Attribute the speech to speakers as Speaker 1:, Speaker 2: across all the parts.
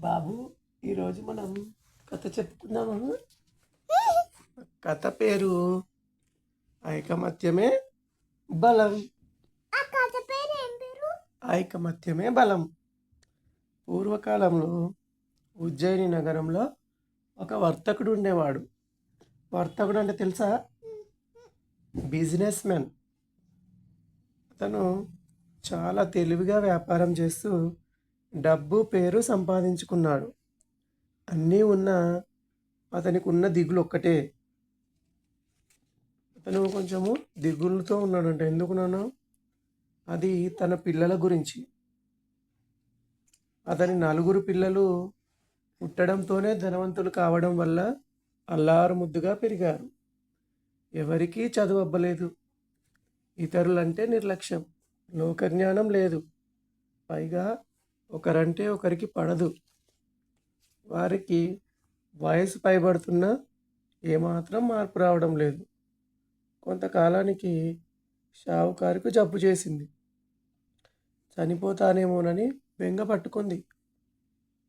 Speaker 1: బాబు, ఈరోజు మనం కథ చెప్పుకుందాము. కథ పేరు ఐకమత్యమే బలం. ఐకమత్యమే బలం. పూర్వకాలంలో ఉజ్జయిని నగరంలో ఒక వర్తకుడు ఉండేవాడు. వర్తకుడు అంటే తెలుసా? Business man. అతను చాలా తెలివిగా వ్యాపారం చేస్తూ డబ్బు పేరు సంపాదించుకున్నాడు. అన్నీ ఉన్నా అతనికి ఉన్న దిగులు ఒక్కటే. అతను కొంచెము దిగులుతో ఉన్నాడంట. ఎందుకున్నాను? అది తన పిల్లల గురించి. అతని 4 పిల్లలు పుట్టడంతోనే ధనవంతులు కావడం వల్ల అల్లారు ముద్దుగా పెరిగారు. ఎవరికీ చదువు అబ్బలేదు. ఇతరులంటే నిర్లక్ష్యం, లోకజ్ఞానం లేదు. పైగా ఒకరంటే ఒకరికి పడదు. వారికి వయసు పైబడుతున్నా ఏమాత్రం మార్పు రావడం లేదు. కొంతకాలానికి షావుకారుకు జబ్బు చేసింది. చనిపోతానేమోనని బెంగ పట్టుకుంది.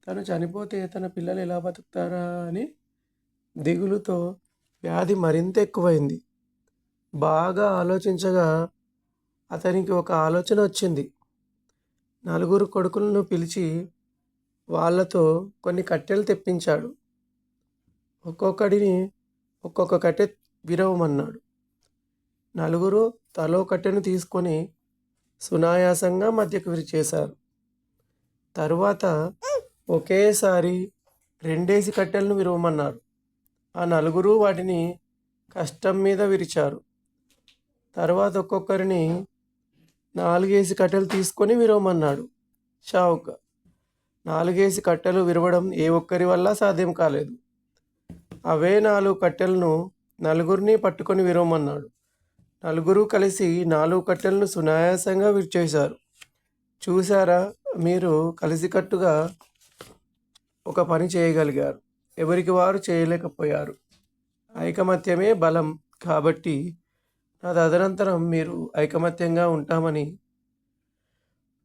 Speaker 1: తను చనిపోతే తన పిల్లలు ఎలా బతుకుతారా అని దిగులుతో వ్యాధి మరింత ఎక్కువైంది. బాగా ఆలోచించగా అతనికి ఒక ఆలోచన వచ్చింది. 4 కొడుకులను పిలిచి వాళ్ళతో కొన్ని కట్టెలు తెప్పించాడు. ఒక్కొక్కడిని ఒక్కొక్క కట్టె విరవమన్నాడు. 4 తలో కట్టెను తీసుకొని సునాయాసంగా మధ్యకు విరిచేశారు. తరువాత ఒకేసారి 2 కట్టెలను విరవమన్నారు. ఆ 4 వాటిని కష్టం మీద విరిచారు. తర్వాత ఒక్కొక్కరిని 4 కట్టెలు తీసుకొని విరవమన్నాడు. షావుక 4 కట్టెలు విరవడం ఏ ఒక్కరి వల్ల సాధ్యం కాలేదు. అవే 4 కట్టెలను 4 పట్టుకొని విరవమన్నాడు. 4 కలిసి 4 కట్టెలను సునాయాసంగా విరిచేశారు. చూసారా, మీరు కలిసికట్టుగా ఒక పని చేయగలిగారు. ఎవరికి వారు చేయలేకపోయారు. ఐకమత్యమే బలం. కాబట్టి నా తదనంతరం మీరు ఐకమత్యంగా ఉంటామని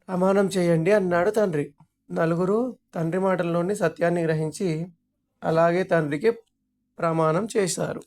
Speaker 1: ప్రమాణం చేయండి అన్నాడు తండ్రి. 4 తండ్రి మాటల్లోని సత్యాన్ని గ్రహించి అలాగే తండ్రికి ప్రమాణం చేశారు.